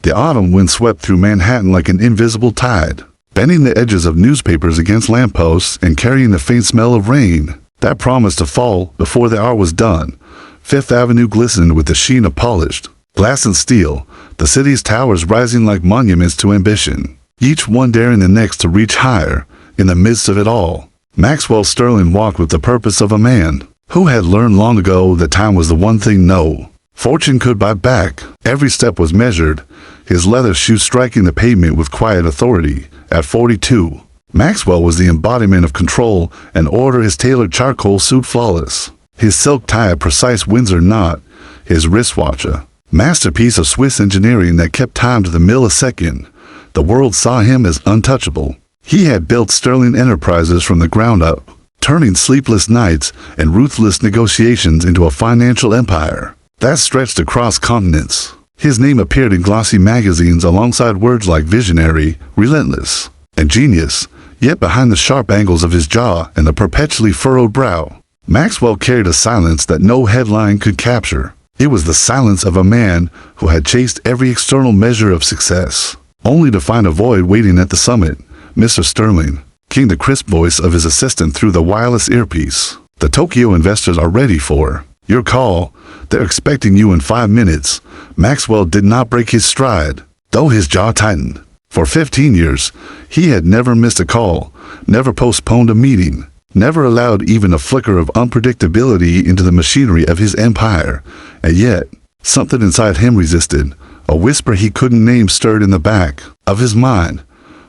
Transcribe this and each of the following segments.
The autumn wind swept through Manhattan like an invisible tide, bending the edges of newspapers against lampposts and carrying the faint smell of rain that promised to fall before the hour was done. Fifth Avenue glistened with the sheen of polished glass and steel, the city's towers rising like monuments to ambition, each one daring the next to reach higher. In the midst of it all, Maxwell Sterling walked with the purpose of a man who had learned long ago that time was the one thing no fortune could buy back. Every step was measured, his leather shoes striking the pavement with quiet authority. At 42, Maxwell was the embodiment of control and order, his tailored charcoal suit flawless, his silk tie a precise Windsor knot, his wristwatch a masterpiece of Swiss engineering that kept time to the millisecond. The world saw him as untouchable. He had built Sterling Enterprises from the ground up, turning sleepless nights and ruthless negotiations into a financial empire that stretched across continents. His name appeared in glossy magazines alongside words like visionary, relentless, and genius, yet behind the sharp angles of his jaw and the perpetually furrowed brow, Maxwell carried a silence that no headline could capture. It was the silence of a man who had chased every external measure of success, only to find a void waiting at the summit. "Mr. Sterling," came the crisp voice of his assistant through the wireless earpiece. "The Tokyo investors are ready for your call. They're expecting you in 5 minutes." Maxwell did not break his stride, though his jaw tightened. For 15 years, he had never missed a call, never postponed a meeting, never allowed even a flicker of unpredictability into the machinery of his empire. And yet, something inside him resisted. A whisper he couldn't name stirred in the back of his mind.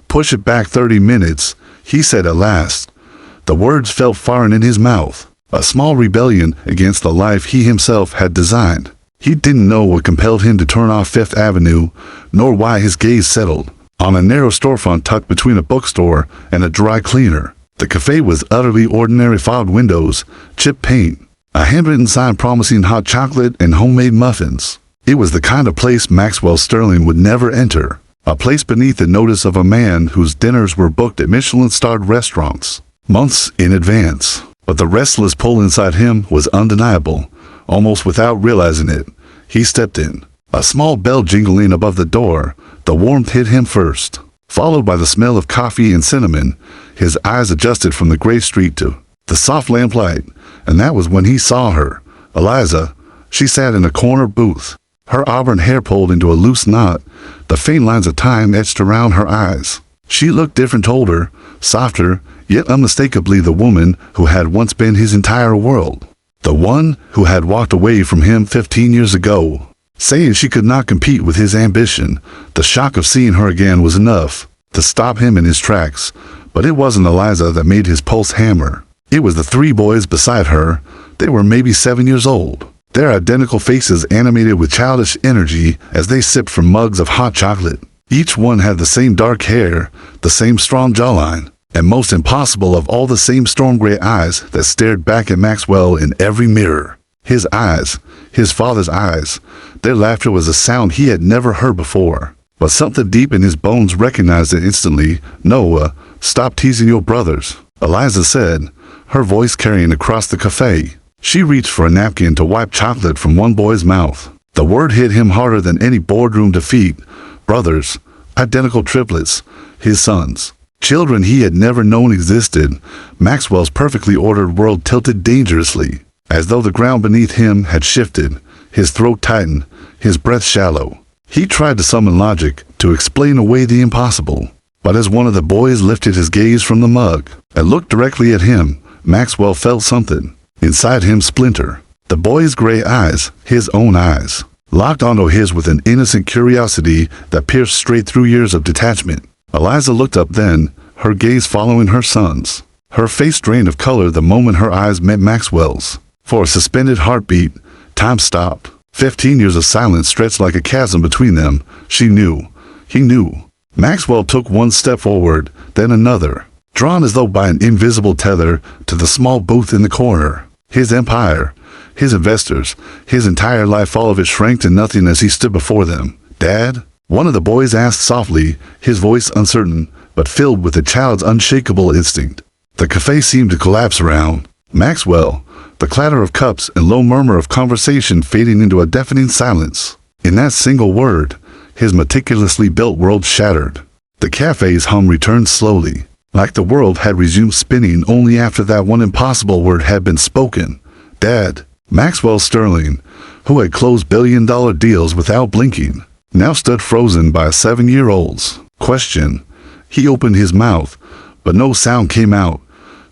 "Push it back 30 minutes, he said at last. The words felt foreign in his mouth, a small rebellion against the life he himself had designed. He didn't know what compelled him to turn off Fifth Avenue, nor why his gaze settled on a narrow storefront tucked between a bookstore and a dry cleaner. The cafe was utterly ordinary: fogged windows, chipped paint, a handwritten sign promising hot chocolate and homemade muffins. It was the kind of place Maxwell Sterling would never enter, a place beneath the notice of a man whose dinners were booked at Michelin-starred restaurants months in advance. But the restless pull inside him was undeniable. Almost without realizing it, he stepped in. A small bell jingling above the door, the warmth hit him first, followed by the smell of coffee and cinnamon. His eyes adjusted from the gray street to the soft lamplight, and that was when he saw her. Eliza. She sat in a corner booth, her auburn hair pulled into a loose knot, the faint lines of time etched around her eyes. She looked different, older, softer, yet unmistakably the woman who had once been his entire world. The one who had walked away from him 15 years ago, saying she could not compete with his ambition. The shock of seeing her again was enough to stop him in his tracks. But it wasn't Eliza that made his pulse hammer. It was the 3 boys beside her. They were maybe 7 years old, their identical faces animated with childish energy as they sipped from mugs of hot chocolate. Each one had the same dark hair, the same strong jawline, and most impossible of all, the same storm gray eyes that stared back at Maxwell in every mirror. His eyes, his father's eyes. Their laughter was a sound he had never heard before. But something deep in his bones recognized it instantly. "Noah, stop teasing your brothers," Eliza said, her voice carrying across the cafe. She reached for a napkin to wipe chocolate from one boy's mouth. The word hit him harder than any boardroom defeat. Brothers, identical triplets, his sons. Children he had never known existed. Maxwell's perfectly ordered world tilted dangerously, as though the ground beneath him had shifted. His throat tightened, his breath shallow. He tried to summon logic to explain away the impossible. But as one of the boys lifted his gaze from the mug and looked directly at him, Maxwell felt something inside him splinter. The boy's gray eyes, his own eyes, locked onto his with an innocent curiosity that pierced straight through years of detachment. Eliza looked up then, her gaze following her son's. Her face drained of color the moment her eyes met Maxwell's. For a suspended heartbeat, time stopped. 15 years of silence stretched like a chasm between them. She knew. He knew. Maxwell took one step forward, then another, drawn as though by an invisible tether to the small booth in the corner. His empire, his investors, his entire life, all of it shrank to nothing as he stood before them. "Dad?" one of the boys asked softly, his voice uncertain, but filled with a child's unshakable instinct. The cafe seemed to collapse around Maxwell, the clatter of cups and low murmur of conversation fading into a deafening silence. In that single word, his meticulously built world shattered. The cafe's hum returned slowly, like the world had resumed spinning only after that one impossible word had been spoken. Dad. Maxwell Sterling, who had closed billion-dollar deals without blinking, now stood frozen by a 7-year-old's question. He opened his mouth, but no sound came out.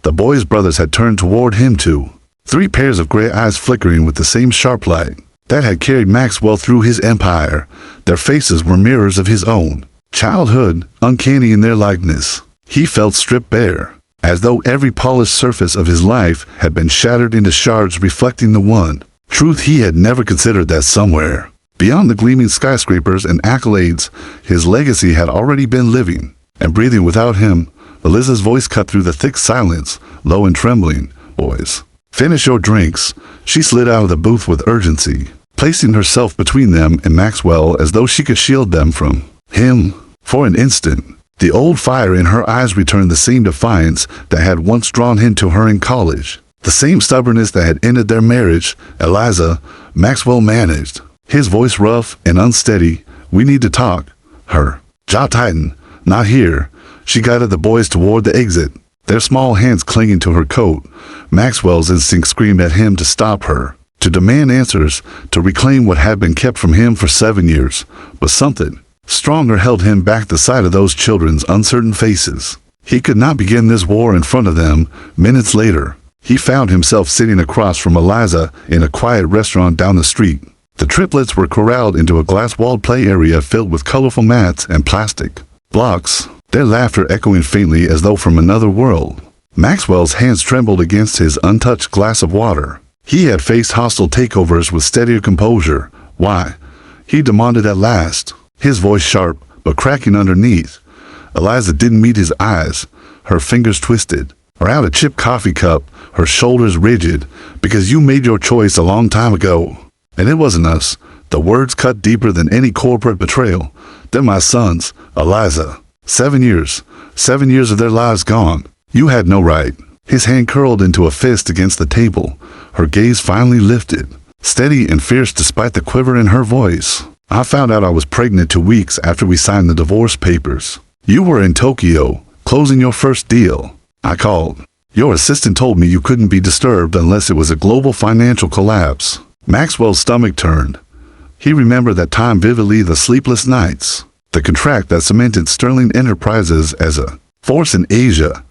The boy's brothers had turned toward him too, 3 pairs of gray eyes flickering with the same sharp light that had carried Maxwell through his empire. Their faces were mirrors of his own. Childhood, uncanny in their likeness. He felt stripped bare, as though every polished surface of his life had been shattered into shards reflecting the one truth he had never considered, that somewhere, beyond the gleaming skyscrapers and accolades, his legacy had already been living and breathing without him. Eliza's voice cut through the thick silence, low and trembling. Boys, finish your drinks. She slid out of the booth with urgency, placing herself between them and Maxwell as though she could shield them from him. For an instant, the old fire in her eyes returned, the same defiance that had once drawn him to her in college, the same stubbornness that had ended their marriage. Eliza, Maxwell managed, his voice rough and unsteady. We need to talk. Her jaw tightened. Not here. She guided the boys toward the exit, their small hands clinging to her coat. Maxwell's instinct screamed at him to stop her, to demand answers, to reclaim what had been kept from him for 7 years. But something stronger held him back, the sight of those children's uncertain faces. He could not begin this war in front of them. Minutes later, he found himself sitting across from Eliza in a quiet restaurant down the street. The triplets were corralled into a glass-walled play area filled with colorful mats and plastic blocks, their laughter echoing faintly as though from another world. Maxwell's hands trembled against his untouched glass of water. He had faced hostile takeovers with steadier composure. Why? He demanded at last, his voice sharp but cracking underneath. Eliza didn't meet his eyes, her fingers twisted around a chipped coffee cup, her shoulders rigid. Because you made your choice a long time ago, and it wasn't us. The words cut deeper than any corporate betrayal. They're my sons, Eliza. 7 years. 7 years of their lives gone. You had no right. His hand curled into a fist against the table. Her gaze finally lifted, steady and fierce despite the quiver in her voice. I found out I was pregnant 2 weeks after we signed the divorce papers. You were in Tokyo, closing your first deal. I called. Your assistant told me you couldn't be disturbed unless it was a global financial collapse. Maxwell's stomach turned. He remembered that time vividly, the sleepless nights, the contract that cemented Sterling Enterprises as a force in Asia.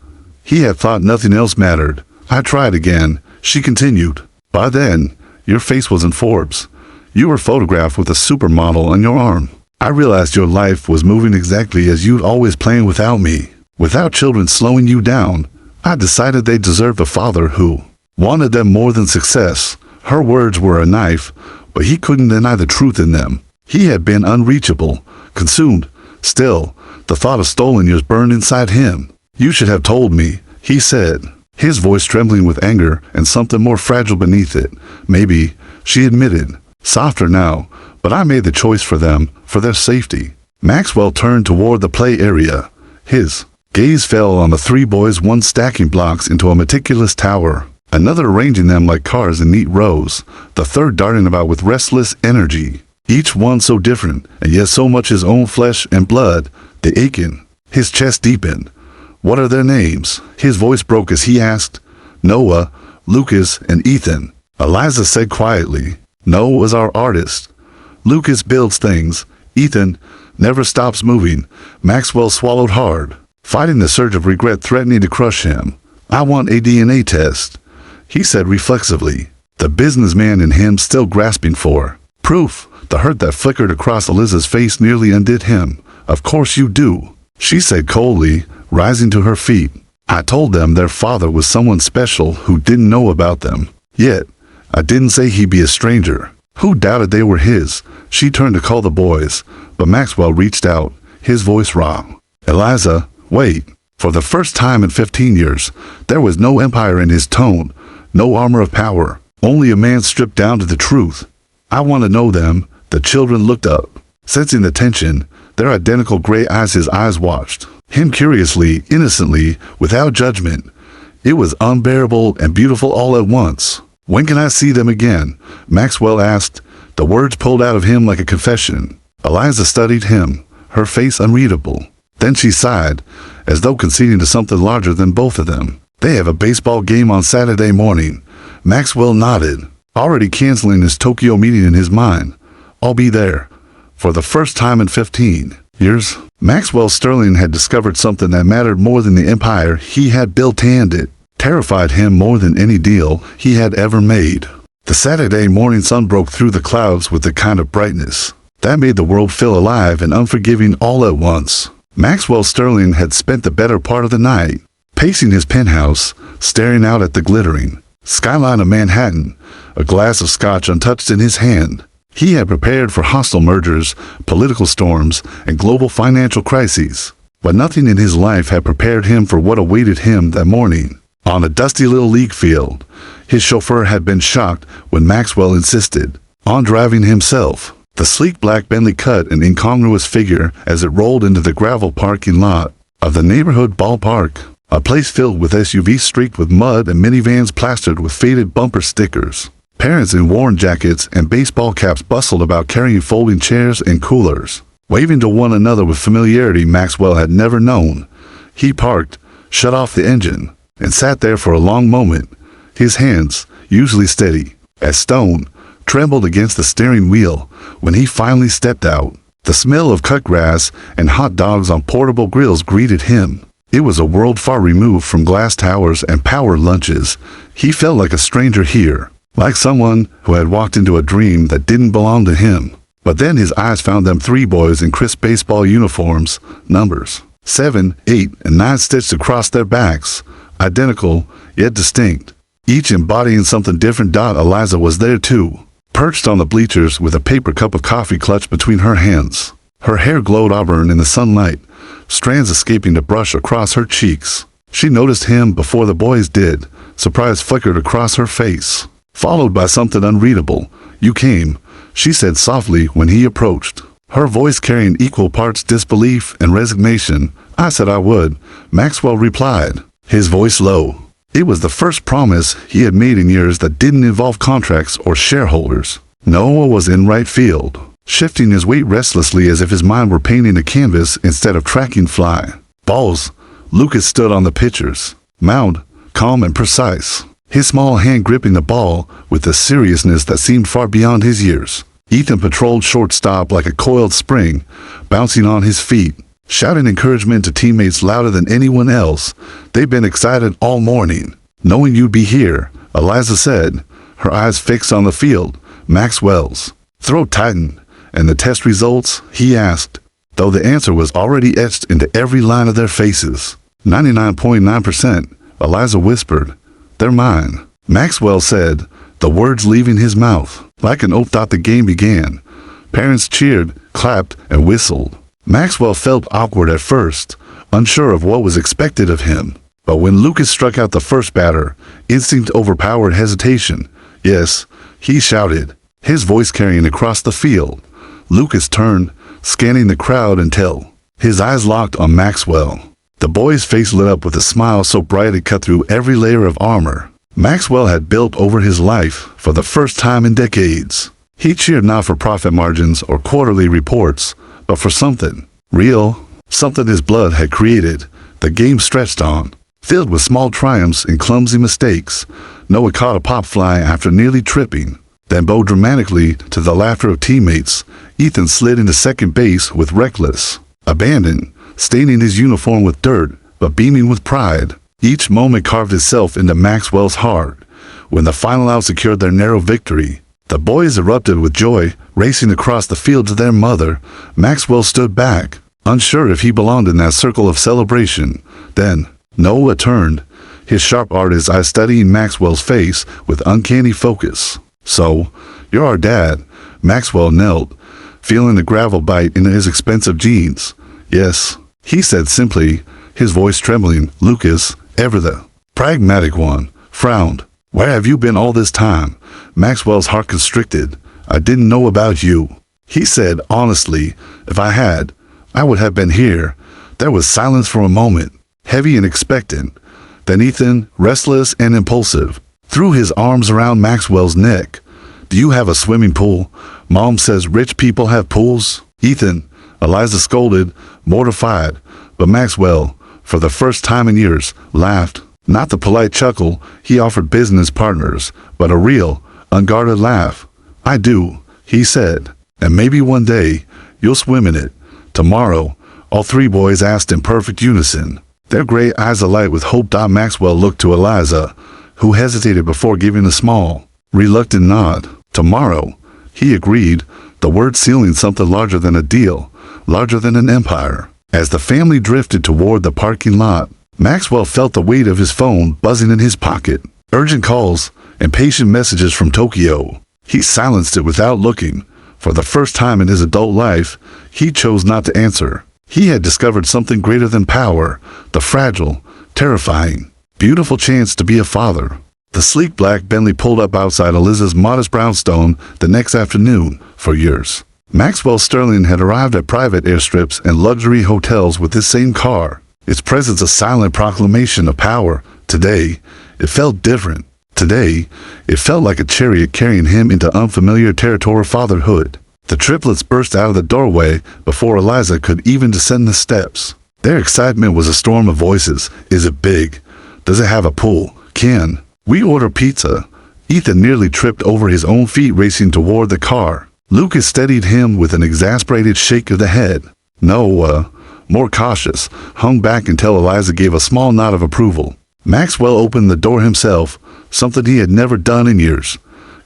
He had thought nothing else mattered. I tried again, she continued. By then, your face was in Forbes. You were photographed with a supermodel on your arm. I realized your life was moving exactly as you'd always planned without me. Without children slowing you down, I decided they deserved a father who wanted them more than success. Her words were a knife, but he couldn't deny the truth in them. He had been unreachable, consumed. Still, the thought of stolen years burned inside him. You should have told me, he said, his voice trembling with anger and something more fragile beneath it. Maybe, she admitted, softer now, but I made the choice for them, for their safety. Maxwell turned toward the play area. His gaze fell on the 3 boys, one stacking blocks into a meticulous tower, another arranging them like cars in neat rows, the third darting about with restless energy. Each one so different, and yet so much his own flesh and blood. The aching, his chest deepened. What are their names? His voice broke as he asked. Noah, Lucas, and Ethan. Eliza said quietly. Noah was our artist. Lucas builds things. Ethan never stops moving. Maxwell swallowed hard, fighting the surge of regret threatening to crush him. I want a DNA test, he said reflexively, the businessman in him still grasping for proof. The hurt that flickered across Eliza's face nearly undid him. Of course you do, she said coldly, rising to her feet. I told them their father was someone special who didn't know about them. Yet, I didn't say he'd be a stranger. Who doubted they were his? She turned to call the boys, but Maxwell reached out, his voice raw. Eliza, wait. For the first time in 15 years, there was no empire in his tone, no armor of power, only a man stripped down to the truth. I want to know them. The children looked up, sensing the tension, their identical gray eyes. His eyes watched him curiously, innocently, without judgment. It was unbearable and beautiful all at once. When can I see them again? Maxwell asked, the words pulled out of him like a confession. Eliza studied him, her face unreadable. Then she sighed, as though conceding to something larger than both of them. They have a baseball game on Saturday morning. Maxwell nodded, already canceling his Tokyo meeting in his mind. I'll be there. For the first time in 15 years, Maxwell Sterling had discovered something that mattered more than the empire he had built, and it terrified him more than any deal he had ever made. The Saturday morning sun broke through the clouds with a kind of brightness that made the world feel alive and unforgiving all at once. Maxwell Sterling had spent the better part of the night pacing his penthouse, staring out at the glittering skyline of Manhattan, a glass of scotch untouched in his hand. He had prepared for hostile mergers, political storms, and global financial crises, but nothing in his life had prepared him for what awaited him that morning. On a dusty little league field, his chauffeur had been shocked when Maxwell insisted on driving himself. The sleek black Bentley cut an incongruous figure as it rolled into the gravel parking lot of the neighborhood ballpark, a place filled with SUVs streaked with mud and minivans plastered with faded bumper stickers. Parents in worn jackets and baseball caps bustled about carrying folding chairs and coolers, waving to one another with familiarity Maxwell had never known. He parked, shut off the engine, and sat there for a long moment. His hands, usually steady as stone, trembled against the steering wheel when he finally stepped out. The smell of cut grass and hot dogs on portable grills greeted him. It was a world far removed from glass towers and power lunches. He felt like a stranger here, like someone who had walked into a dream that didn't belong to him. But then his eyes found them three boys in crisp baseball uniforms, numbers 7, 8, and 9 stitched across their backs, identical yet distinct, each embodying something different. Eliza was there too, perched on the bleachers with a paper cup of coffee clutched between her hands. Her hair glowed auburn in the sunlight, strands escaping to brush across her cheeks. She noticed him before the boys did. Surprise flickered across her face, followed by something unreadable. "You came," she said softly when he approached, her voice carrying equal parts disbelief and resignation. "I said I would," Maxwell replied, his voice low. It was the first promise he had made in years that didn't involve contracts or shareholders. Noah was in right field, shifting his weight restlessly as if his mind were painting a canvas instead of tracking fly. Balls. Lucas stood on the pitcher's mound, calm and precise, his small hand gripping the ball with a seriousness that seemed far beyond his years. Ethan patrolled shortstop like a coiled spring, bouncing on his feet, shouting encouragement to teammates louder than anyone else. "They've been excited all morning, knowing you'd be here," Eliza said, her eyes fixed on the field. Maxwell's throat tightened. "And the test results?" he asked, though the answer was already etched into every line of their faces. 99.9%, Eliza whispered. "They're mine," Maxwell said, the words leaving his mouth like an oath. The game began. Parents cheered, clapped, and whistled. Maxwell felt awkward at first, unsure of what was expected of him. But when Lucas struck out the first batter, instinct overpowered hesitation. "Yes," he shouted, his voice carrying across the field. Lucas turned, scanning the crowd until his eyes locked on Maxwell. The boy's face lit up with a smile so bright it cut through every layer of armor Maxwell had built over his life for the first time in decades. He cheered not for profit margins or quarterly reports, but for something real, something his blood had created. The game stretched on, filled with small triumphs and clumsy mistakes. Noah caught a pop fly after nearly tripping, then bowed dramatically to the laughter of teammates. Ethan slid into second base with reckless abandon, staining his uniform with dirt, but beaming with pride. Each moment carved itself into Maxwell's heart. When the final out secured their narrow victory, the boys erupted with joy, racing across the field to their mother. Maxwell stood back, unsure if he belonged in that circle of celebration. Then Noah turned, his sharp artist's eyes studying Maxwell's face with uncanny focus. "So, you're our dad." Maxwell knelt, feeling the gravel bite into his expensive jeans. "Yes," he said simply, his voice trembling. Lucas, ever the pragmatic one, frowned. "Where have you been all this time?" Maxwell's heart constricted. "I didn't know about you," he said honestly. "If I had, I would have been here." There was silence for a moment, heavy and expectant. Then Ethan, restless and impulsive, threw his arms around Maxwell's neck. "Do you have a swimming pool? Mom says rich people have pools." Ethan, Eliza scolded, mortified, but Maxwell, for the first time in years, laughed. Not the polite chuckle he offered business partners, but a real, unguarded laugh. "I do," he said, "and maybe one day, you'll swim in it." "Tomorrow," all three boys asked in perfect unison, their gray eyes alight with hope. Maxwell looked to Eliza, who hesitated before giving a small, reluctant nod. "Tomorrow," he agreed, the word sealing something larger than a deal, larger than an empire. As the family drifted toward the parking lot, Maxwell felt the weight of his phone buzzing in his pocket. Urgent calls, impatient messages from Tokyo. He silenced it without looking. For the first time in his adult life, he chose not to answer. He had discovered something greater than power, the fragile, terrifying, beautiful chance to be a father. The sleek black Bentley pulled up outside Eliza's modest brownstone the next afternoon. For years, Maxwell Sterling had arrived at private airstrips and luxury hotels with this same car, its presence a silent proclamation of power. Today, it felt different. Today, it felt like a chariot carrying him into unfamiliar territory of fatherhood. The triplets burst out of the doorway before Eliza could even descend the steps. Their excitement was a storm of voices. "Is it big? Does it have a pool? Can we order pizza?" Ethan nearly tripped over his own feet racing toward the car. Lucas steadied him with an exasperated shake of the head. No, more cautious, hung back until Eliza gave a small nod of approval. Maxwell opened the door himself, something he had never done in years.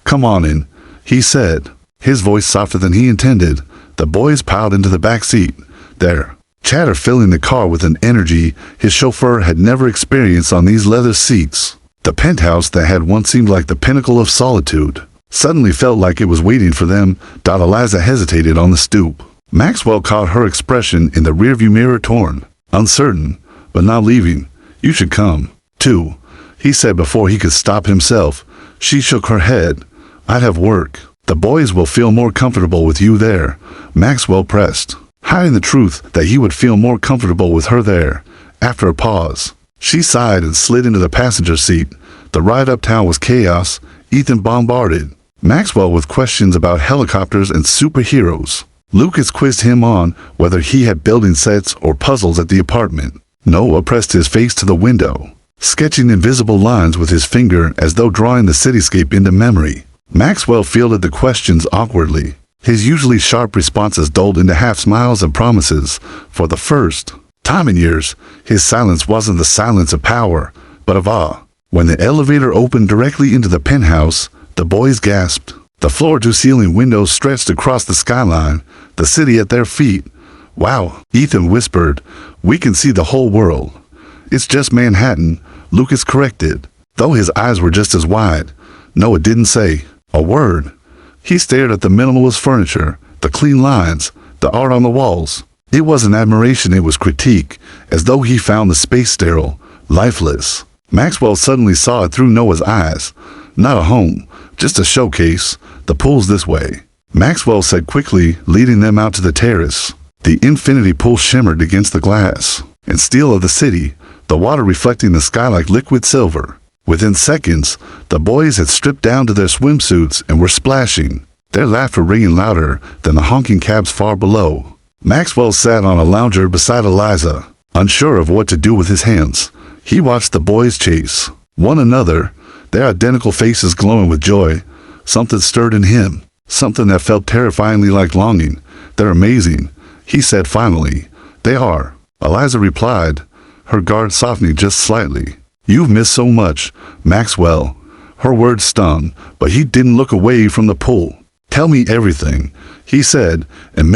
"Come on in," he said, his voice softer than he intended. The boys piled into the back seat, their chatter filling the car with an energy his chauffeur had never experienced on these leather seats. The penthouse that had once seemed like the pinnacle of solitude suddenly felt like it was waiting for them. Eliza hesitated on the stoop. Maxwell caught her expression in the rearview mirror, torn, uncertain, but not leaving. "You should come, too," he said before he could stop himself. She shook her head. "I'd have work." "The boys will feel more comfortable with you there," Maxwell pressed, hiding the truth that he would feel more comfortable with her there. After a pause, she sighed and slid into the passenger seat. The ride uptown was chaos. Ethan bombarded Maxwell with questions about helicopters and superheroes. Lucas quizzed him on whether he had building sets or puzzles at the apartment. Noah pressed his face to the window, sketching invisible lines with his finger as though drawing the cityscape into memory. Maxwell fielded the questions awkwardly. His usually sharp responses dulled into half smiles and promises. For the first time in years, his silence wasn't the silence of power, but of awe. When the elevator opened directly into the penthouse, the boys gasped. The floor-to-ceiling windows stretched across the skyline, the city at their feet. "Wow," Ethan whispered, "we can see the whole world." "It's just Manhattan," Lucas corrected, though his eyes were just as wide. Noah didn't say a word. He stared at the minimalist furniture, the clean lines, the art on the walls. It wasn't admiration, it was critique, as though he found the space sterile, lifeless. Maxwell suddenly saw it through Noah's eyes. Not a home, just a showcase. "The pool's this way," Maxwell said quickly, leading them out to the terrace. The infinity pool shimmered against the glass and steel of the city, the water reflecting the sky like liquid silver. Within seconds, the boys had stripped down to their swimsuits and were splashing, their laughter ringing louder than the honking cabs far below. Maxwell sat on a lounger beside Eliza, unsure of what to do with his hands. He watched the boys chase one another, their identical faces glowing with joy. Something stirred in him, something that felt terrifyingly like longing. "They're amazing," he said finally. "They are," Eliza replied, her guard softening just slightly. "You've missed so much, Maxwell." Her words stung, but he didn't look away from the pool. "Tell me everything," he said, and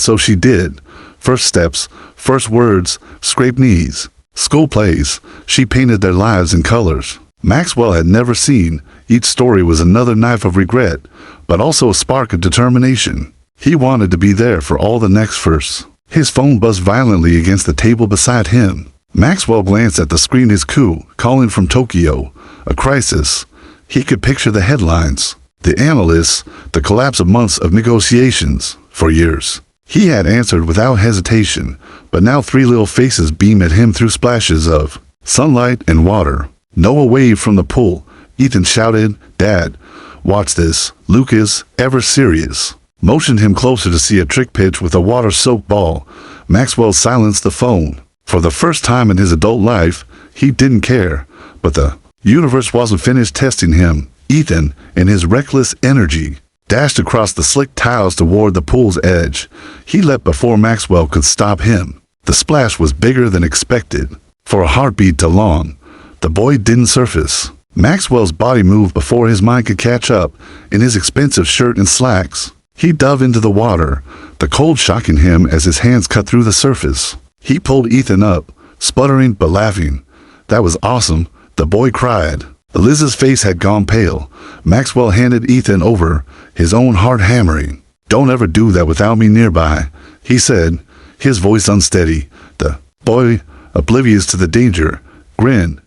so she did. First steps, first words, scraped knees. School plays, she painted their lives in colors Maxwell had never seen. Each story was another knife of regret, but also a spark of determination. He wanted to be there for all the next verse. His phone buzzed violently against the table beside him. Maxwell glanced at the screen. His coup, calling from Tokyo. A crisis. He could picture the headlines, the analysts, the collapse of months of negotiations. For years, he had answered without hesitation, but now three little faces beamed at him through splashes of sunlight and water. Noah waved from the pool. Ethan shouted, "Dad, watch this." Lucas, ever serious, motioned him closer to see a trick pitch with a water-soaked ball. Maxwell silenced the phone. For the first time in his adult life, he didn't care, but the universe wasn't finished testing him. Ethan, in his reckless energy, dashed across the slick tiles toward the pool's edge. He leapt before Maxwell could stop him. The splash was bigger than expected. For a heartbeat too long, the boy didn't surface. Maxwell's body moved before his mind could catch up. In his expensive shirt and slacks, he dove into the water, the cold shocking him as his hands cut through the surface. He pulled Ethan up, sputtering but laughing. "That was awesome," the boy cried. Liz's face had gone pale. Maxwell handed Ethan over, his own heart hammering. "Don't ever do that without me nearby," he said, his voice unsteady. The boy, oblivious to the danger, grinned.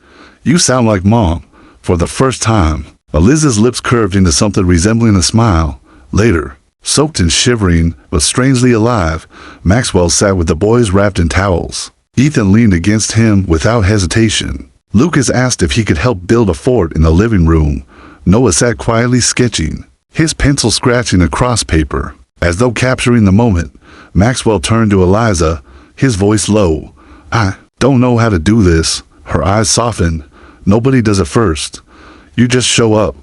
"You sound like Mom," for the first time. Liz's lips curved into something resembling a smile. Later, soaked and shivering, but strangely alive, Maxwell sat with the boys wrapped in towels. Ethan leaned against him without hesitation. Lucas asked if he could help build a fort in the living room. Noah sat quietly sketching, his pencil scratching across paper. As though capturing the moment, Maxwell turned to Eliza, his voice low. "I don't know how to do this." Her eyes softened. "Nobody does it first. You just show up."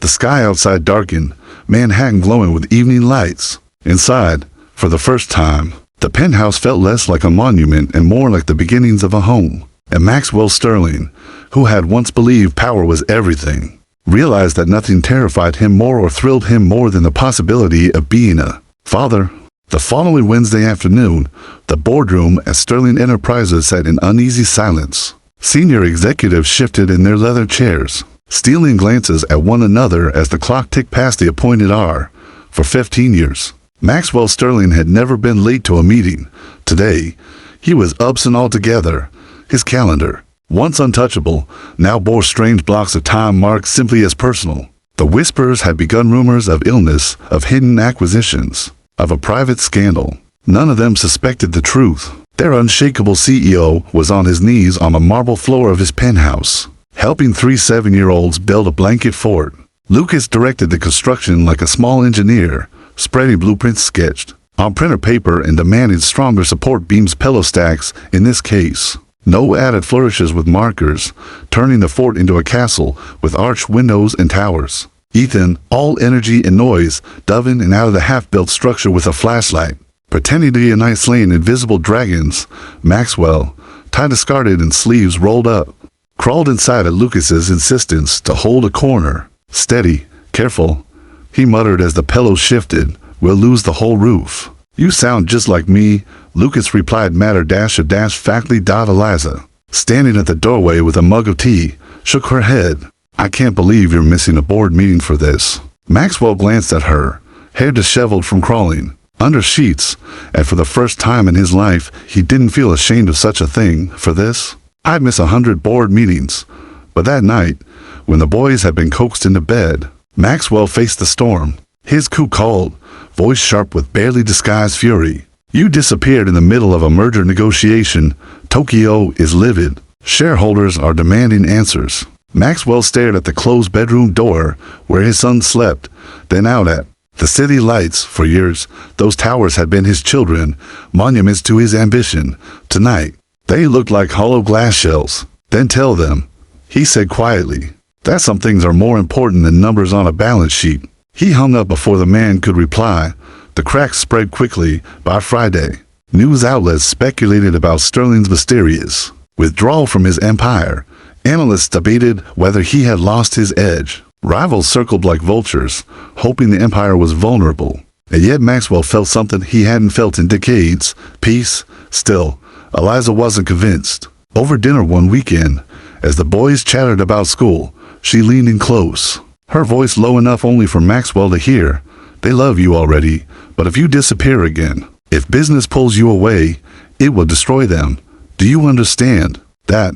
The sky outside darkened, Manhattan glowing with evening lights. Inside, for the first time, the penthouse felt less like a monument and more like the beginnings of a home. And Maxwell Sterling, who had once believed power was everything, realized that nothing terrified him more or thrilled him more than the possibility of being a father. The following Wednesday afternoon, the boardroom at Sterling Enterprises sat in uneasy silence. Senior executives shifted in their leather chairs, stealing glances at one another as the clock ticked past the appointed hour. For 15 years, Maxwell Sterling had never been late to a meeting. Today, he was absent altogether. His calendar, once untouchable, now bore strange blocks of time marked simply as personal. The whispers had begun rumors of illness, of hidden acquisitions, of a private scandal. None of them suspected the truth. Their unshakable CEO was on his knees on the marble floor of his penthouse, helping 3 7-year-olds build a blanket fort. Lucas directed the construction like a small engineer, spreading blueprints sketched on printer paper and demanding stronger support beams, pillow stacks in this case. No added flourishes with markers, turning the fort into a castle with arched windows and towers. Ethan, all energy and noise, dove in and out of the half-built structure with a flashlight, pretending to be a knight slaying invisible dragons. Maxwell, tie discarded and sleeves rolled up, crawled inside at Lucas's insistence to hold a corner. "Steady, careful," he muttered as the pillows shifted. "We'll lose the whole roof." "You sound just like me," Lucas replied matter-of-factly. Eliza, standing at the doorway with a mug of tea, shook her head. "I can't believe you're missing a board meeting for this." Maxwell glanced at her, hair disheveled from crawling under sheets, and for the first time in his life, he didn't feel ashamed of such a thing. "For this, I'd miss 100 board meetings." But that night, when the boys had been coaxed into bed, Maxwell faced the storm. His coup called, voice sharp with barely disguised fury. "You disappeared in the middle of a merger negotiation. Tokyo is livid. Shareholders are demanding answers." Maxwell stared at the closed bedroom door where his son slept, then out at the city lights. For years, those towers had been his children, monuments to his ambition. Tonight, they looked like hollow glass shells. "Then tell them," he said quietly, "that some things are more important than numbers on a balance sheet." He hung up before the man could reply. The cracks spread quickly. By Friday, news outlets speculated about Sterling's mysterious withdrawal from his empire. Analysts debated whether he had lost his edge. Rivals circled like vultures, hoping the empire was vulnerable. And yet Maxwell felt something he hadn't felt in decades: peace. Still, Eliza wasn't convinced. Over dinner one weekend, as the boys chattered about school, she leaned in close, her voice low enough only for Maxwell to hear. "They love you already, but if you disappear again, if business pulls you away, it will destroy them. Do you understand that?"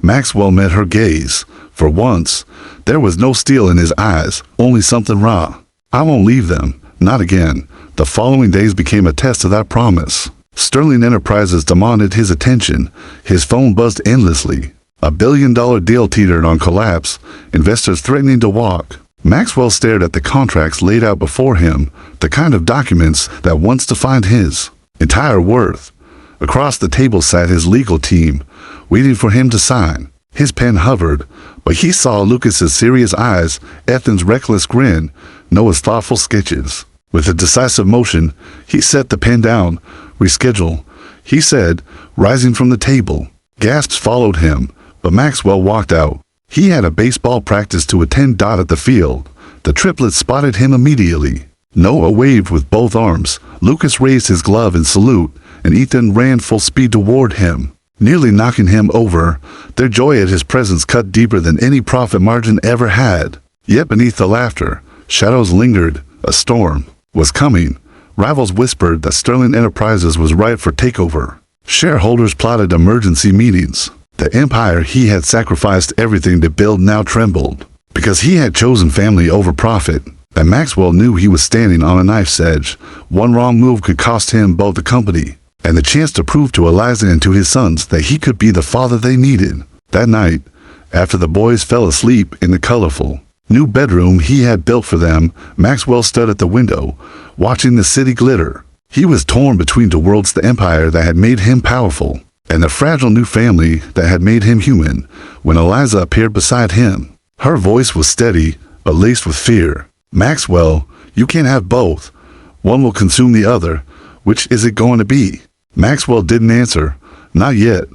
Maxwell met her gaze. For once, there was no steel in his eyes, only something raw. "I won't leave them, not again." The following days became a test of that promise. Sterling Enterprises demanded his attention. His phone buzzed endlessly. A billion-dollar deal teetered on collapse, investors threatening to walk. Maxwell stared at the contracts laid out before him, the kind of documents that once defined his entire worth. Across the table sat his legal team, waiting for him to sign. His pen hovered, but he saw Lucas's serious eyes, Ethan's reckless grin, Noah's thoughtful sketches. With a decisive motion, he set the pen down. "Reschedule," he said, rising from the table. Gasps followed him, but Maxwell walked out. He had a baseball practice to attend at the field. The triplets spotted him immediately. Noah waved with both arms, Lucas raised his glove in salute, and Ethan ran full speed toward him, nearly knocking him over. Their joy at his presence cut deeper than any profit margin ever had. Yet beneath the laughter, shadows lingered. A storm was coming. Rivals whispered that Sterling Enterprises was ripe for takeover. Shareholders plotted emergency meetings. The empire he had sacrificed everything to build now trembled, because he had chosen family over profit, and Maxwell knew he was standing on a knife's edge. One wrong move could cost him both the company and the chance to prove to Eliza and to his sons that he could be the father they needed. That night, after the boys fell asleep in the colorful new bedroom he had built for them, Maxwell stood at the window, watching the city glitter. He was torn between the worlds, the empire that had made him powerful, and the fragile new family that had made him human. When Eliza appeared beside him, her voice was steady, but laced with fear. "Maxwell, you can't have both. One will consume the other. Which is it going to be?" Maxwell didn't answer. Not yet.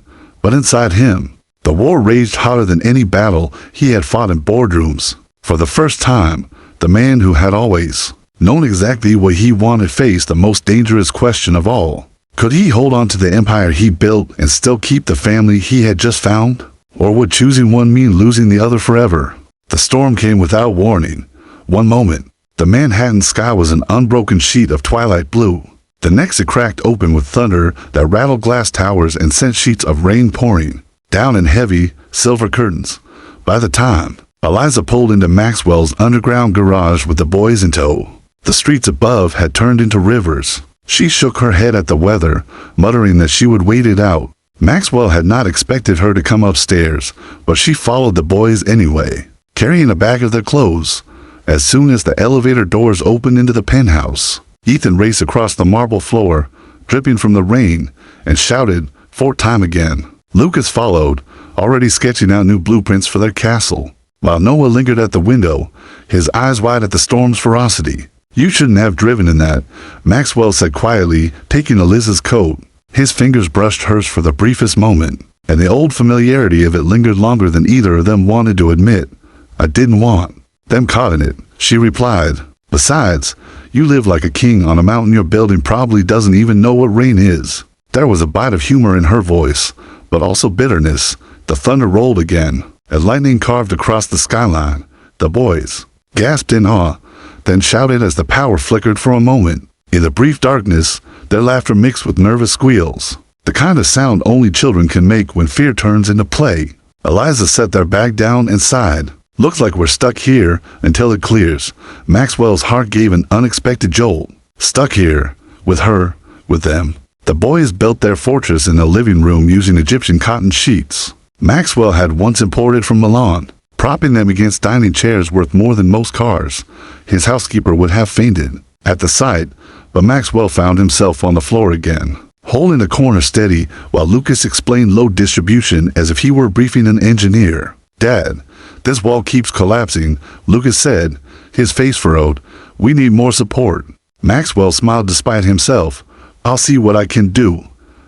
But inside him, the war raged hotter than any battle he had fought in boardrooms. For the first time, the man who had always known exactly what he wanted faced the most dangerous question of all. Could he hold on to the empire he built and still keep the family he had just found? Or would choosing one mean losing the other forever? The storm came without warning. One moment, the Manhattan sky was an unbroken sheet of twilight blue. The next it cracked open with thunder that rattled glass towers and sent sheets of rain pouring down in heavy, silver curtains. By the time Eliza pulled into Maxwell's underground garage with the boys in tow, the streets above had turned into rivers. She shook her head at the weather, muttering that she would wait it out. Maxwell had not expected her to come upstairs, but she followed the boys anyway, carrying a bag of their clothes. As soon as the elevator doors opened into the penthouse, Ethan raced across the marble floor, dripping from the rain, and shouted, "For time again." Lucas followed, already sketching out new blueprints for their castle, while Noah lingered at the window, his eyes wide at the storm's ferocity. "You shouldn't have driven in that," Maxwell said quietly, taking Eliza's coat. His fingers brushed hers for the briefest moment, and the old familiarity of it lingered longer than either of them wanted to admit. "I didn't want them caught in it," she replied. "Besides, you live like a king on a mountain. Your building probably doesn't even know what rain is." There was a bite of humor in her voice, but also bitterness. The thunder rolled again, and lightning carved across the skyline. The boys gasped in awe, then shouted as the power flickered for a moment. In the brief darkness, their laughter mixed with nervous squeals, the kind of sound only children can make when fear turns into play. Eliza set their bag down and sighed. "Looks like we're stuck here until it clears." Maxwell's heart gave an unexpected jolt. Stuck here, with her, with them. The boys built their fortress in the living room using Egyptian cotton sheets Maxwell had once imported from Milan, propping them against dining chairs worth more than most cars. His housekeeper would have fainted at the sight, but Maxwell found himself on the floor again, holding the corner steady while Lucas explained load distribution as if he were briefing an engineer. "Dad, this wall keeps collapsing," Lucas said, his face furrowed. "We need more support." Maxwell smiled despite himself. "I'll see what I can do."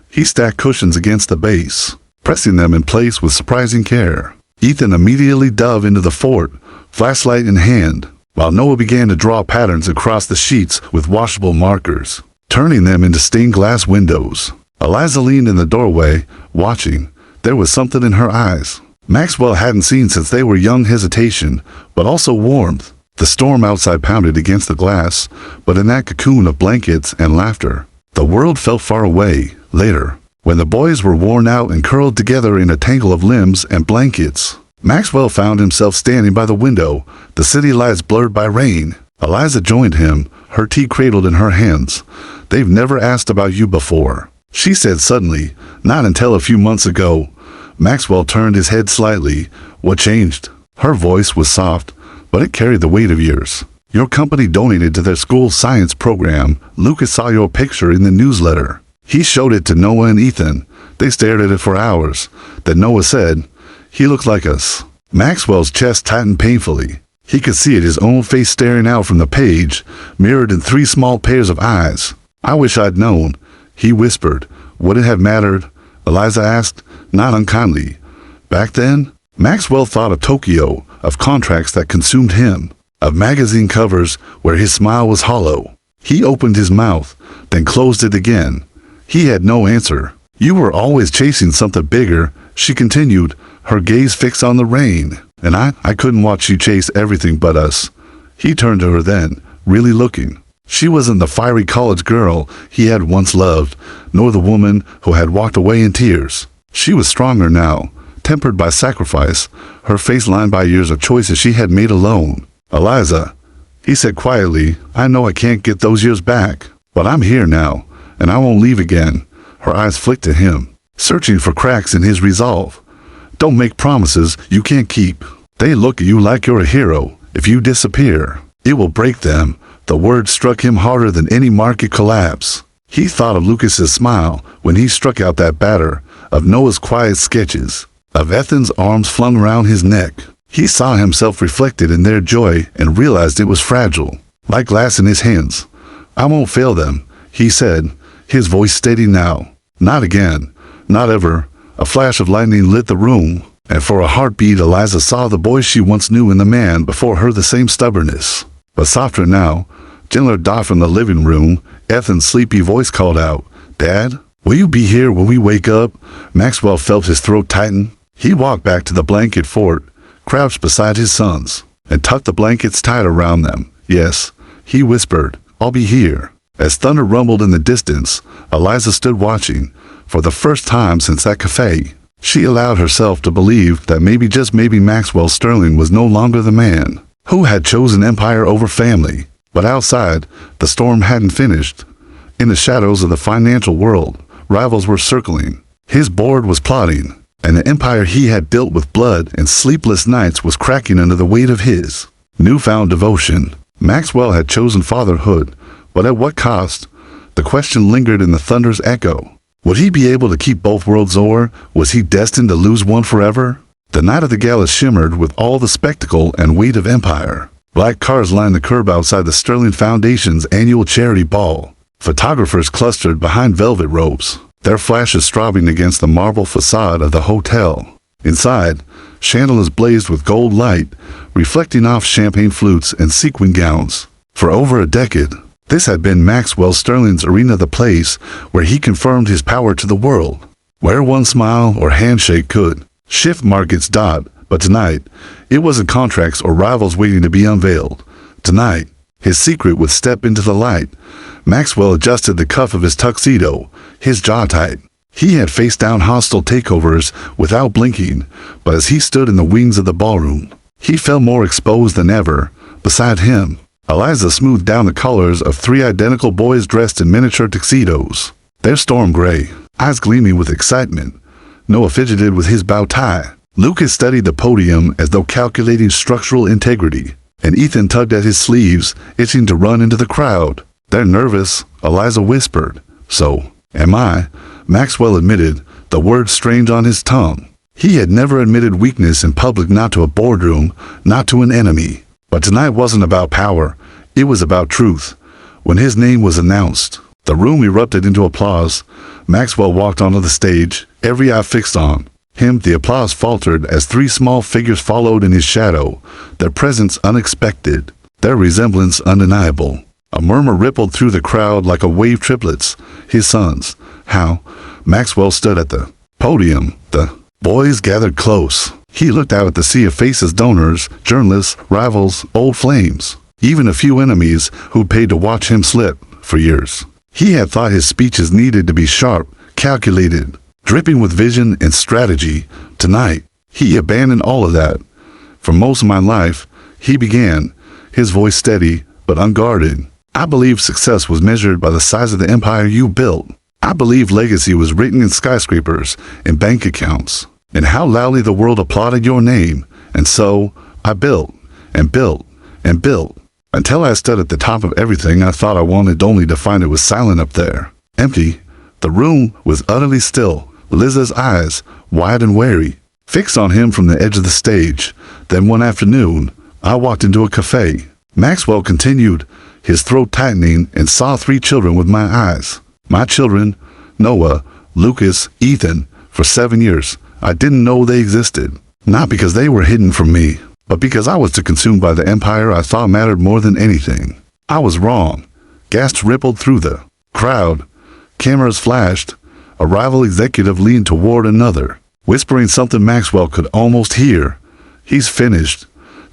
He stacked cushions against the base, pressing them in place with surprising care. Ethan immediately dove into the fort, flashlight in hand, while Noah began to draw patterns across the sheets with washable markers, turning them into stained glass windows. Eliza leaned in the doorway, watching. There was something in her eyes Maxwell hadn't seen since they were young, hesitation, but also warmth. The storm outside pounded against the glass, but in that cocoon of blankets and laughter, the world felt far away. Later, when the boys were worn out and curled together in a tangle of limbs and blankets, Maxwell found himself standing by the window, the city lights blurred by rain. Eliza joined him, her tea cradled in her hands. "They've never asked about you before," she said suddenly. "Not until a few months ago." Maxwell turned his head slightly. "What changed?" Her voice was soft. but it carried the weight of years. Your company donated to their school's science program. Lucas saw your picture in the newsletter. He showed it to Noah and Ethan. They stared at it for hours. Then Noah said, "He looks like us." Maxwell's chest tightened painfully. He could see it, his own face staring out from the page, mirrored in 3 small pairs of eyes. "I wish I'd known," he whispered. "Would it have mattered?" Eliza asked, not unkindly. Back then, Maxwell thought of Tokyo, of contracts that consumed him, of magazine covers where his smile was hollow. He opened his mouth, then closed it again. He had no answer. "You were always chasing something bigger," she continued, her gaze fixed on the rain. "And I couldn't watch you chase everything but us." He turned to her then, really looking. She wasn't the fiery college girl he had once loved, nor the woman who had walked away in tears. She was stronger now, tempered by sacrifice, her face lined by years of choices she had made alone. "Eliza," he said quietly, "I know I can't get those years back, but I'm here now, and I won't leave again." Her eyes flicked at him, searching for cracks in his resolve. "Don't make promises you can't keep. They look at you like you're a hero. If you disappear, it will break them." The word struck him harder than any market collapse. He thought of Lucas's smile when he struck out that batter, of Noah's quiet sketches, of Ethan's arms flung around his neck. He saw himself reflected in their joy and realized it was fragile, like glass in his hands. "I won't fail them," he said, his voice steady now. "Not again. Not ever." A flash of lightning lit the room, and for a heartbeat Eliza saw the boy she once knew in the man before her, the same stubbornness, but softer now. Gentler dot from the living room, Ethan's sleepy voice called out, "Dad, will you be here when we wake up?" Maxwell felt his throat tighten. He walked back to the blanket fort, crouched beside his sons, and tucked the blankets tight around them. "Yes," he whispered, "I'll be here." As thunder rumbled in the distance, Eliza stood watching. For the first time since that cafe, she allowed herself to believe that maybe, just maybe, Maxwell Sterling was no longer the man who had chosen empire over family. But outside, the storm hadn't finished. In the shadows of the financial world, rivals were circling. His board was plotting, and the empire he had built with blood and sleepless nights was cracking under the weight of his newfound devotion. Maxwell had chosen fatherhood, but at what cost? The question lingered in the thunder's echo. Would he be able to keep both worlds, or was he destined to lose one forever? The night of the gala shimmered with all the spectacle and weight of empire. Black cars lined the curb outside the Sterling Foundation's annual charity ball. Photographers clustered behind velvet ropes, their flashes strobing against the marble facade of the hotel. Inside, chandeliers blazed with gold light, reflecting off champagne flutes and sequin gowns. For over a decade, this had been Maxwell Sterling's arena, the place where he confirmed his power to the world, where one smile or handshake could shift markets. But tonight, it wasn't contracts or rivals waiting to be unveiled. Tonight, his secret would step into the light. Maxwell adjusted the cuff of his tuxedo, his jaw tight. He had faced down hostile takeovers without blinking, but as he stood in the wings of the ballroom, he felt more exposed than ever. Beside him, Eliza smoothed down the collars of 3 identical boys dressed in miniature tuxedos, their storm gray, eyes gleaming with excitement. Noah fidgeted with his bow tie. Lucas studied the podium as though calculating structural integrity, and Ethan tugged at his sleeves, itching to run into the crowd. "They're nervous," Eliza whispered. "So am I," Maxwell admitted, the words strange on his tongue. He had never admitted weakness in public, not to a boardroom, not to an enemy. But tonight wasn't about power, it was about truth. When his name was announced, the room erupted into applause. Maxwell walked onto the stage, every eye fixed on him. The applause faltered as 3 small figures followed in his shadow, their presence unexpected, their resemblance undeniable. A murmur rippled through the crowd like a wave. Triplets, his sons. How? Maxwell stood at the podium. The boys gathered close. He looked out at the sea of faces: donors, journalists, rivals, old flames, even a few enemies who'd paid to watch him slip for years. He had thought his speeches needed to be sharp, calculated, dripping with vision and strategy. Tonight, he abandoned all of that. "For most of my life," he began, his voice steady but unguarded, "I believed success was measured by the size of the empire you built. I believed legacy was written in skyscrapers and bank accounts, and how loudly the world applauded your name. And so, I built. and built and built until I stood at the top of everything I thought I wanted, only to find it was silent up there. Empty. The room was utterly still. Liza's eyes, wide and wary, fixed on him from the edge of the stage. Then one afternoon, I walked into a cafe. Maxwell continued, his throat tightening, and saw 3 children with my eyes. My children, Noah, Lucas, Ethan. For 7 years, I didn't know they existed. Not because they were hidden from me, but because I was too consumed by the empire I thought mattered more than anything. I was wrong. Gasps rippled through the crowd. Cameras flashed. A rival executive leaned toward another, whispering something Maxwell could almost hear. He's finished.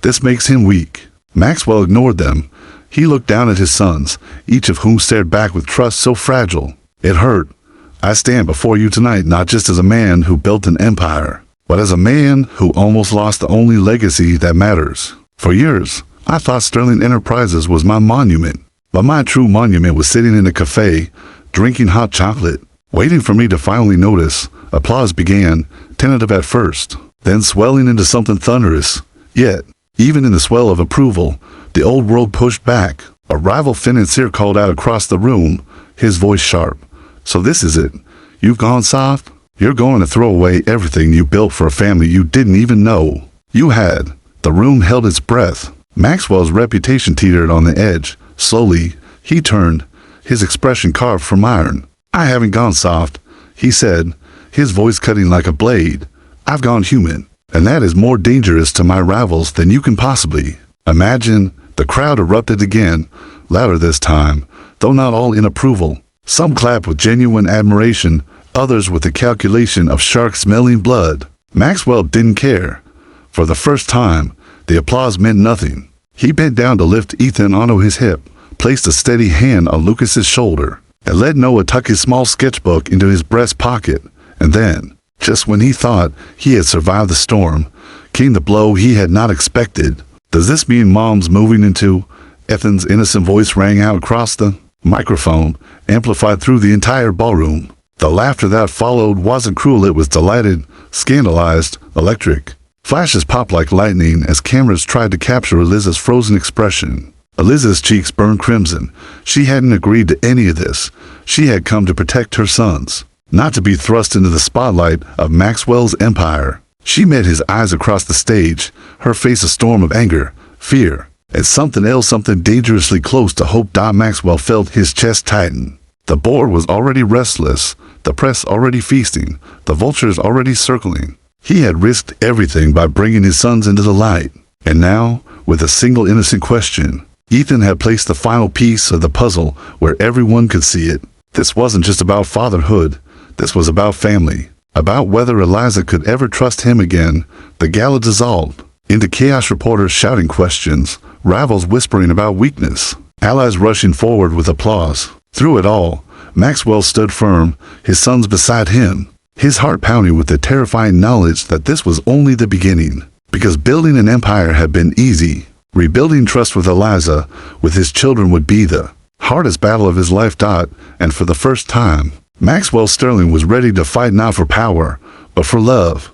This makes him weak. Maxwell ignored them. He looked down at his sons, each of whom stared back with trust so fragile. It hurt. I stand before you tonight not just as a man who built an empire, but as a man who almost lost the only legacy that matters. For years, I thought Sterling Enterprises was my monument, but my true monument was sitting in a cafe, drinking hot chocolate, waiting for me to finally notice. Applause began, tentative at first, then swelling into something thunderous. Yet, even in the swell of approval, the old world pushed back. A rival financier called out across the room, his voice sharp. So this is it. You've gone soft? You're going to throw away everything you built for a family you didn't even know you had. The room held its breath. Maxwell's reputation teetered on the edge. Slowly, he turned, his expression carved from iron. I haven't gone soft, he said, his voice cutting like a blade. I've gone human, and that is more dangerous to my rivals than you can possibly imagine. The crowd erupted again, louder this time, though not all in approval. Some clapped with genuine admiration, others with the calculation of sharks smelling blood. Maxwell didn't care. For the first time, the applause meant nothing. He bent down to lift Ethan onto his hip, placed a steady hand on Lucas's shoulder, and let Noah tuck his small sketchbook into his breast pocket. And then, just when he thought he had survived the storm, came the blow he had not expected. Does this mean Mom's moving into? Ethan's innocent voice rang out across the microphone, amplified through the entire ballroom. The laughter that followed wasn't cruel, it was delighted, scandalized, electric. Flashes popped like lightning as cameras tried to capture Eliza's frozen expression. Eliza's cheeks burned crimson. She hadn't agreed to any of this. She had come to protect her sons, not to be thrust into the spotlight of Maxwell's empire. She met his eyes across the stage, her face a storm of anger, fear, and something else, something dangerously close to hope. Maxwell felt his chest tighten. The board was already restless, the press already feasting, the vultures already circling. He had risked everything by bringing his sons into the light. And now, with a single innocent question, Ethan had placed the final piece of the puzzle where everyone could see it. This wasn't just about fatherhood. This was about family, about whether Eliza could ever trust him again. The gala dissolved into chaos, reporters shouting questions, rivals whispering about weakness, allies rushing forward with applause. Through it all, Maxwell stood firm, his sons beside him, his heart pounding with the terrifying knowledge that this was only the beginning. Because building an empire had been easy, rebuilding trust with Eliza, with his children, would be the hardest battle of his life. And for the first time, Maxwell Sterling was ready to fight not for power, but for love.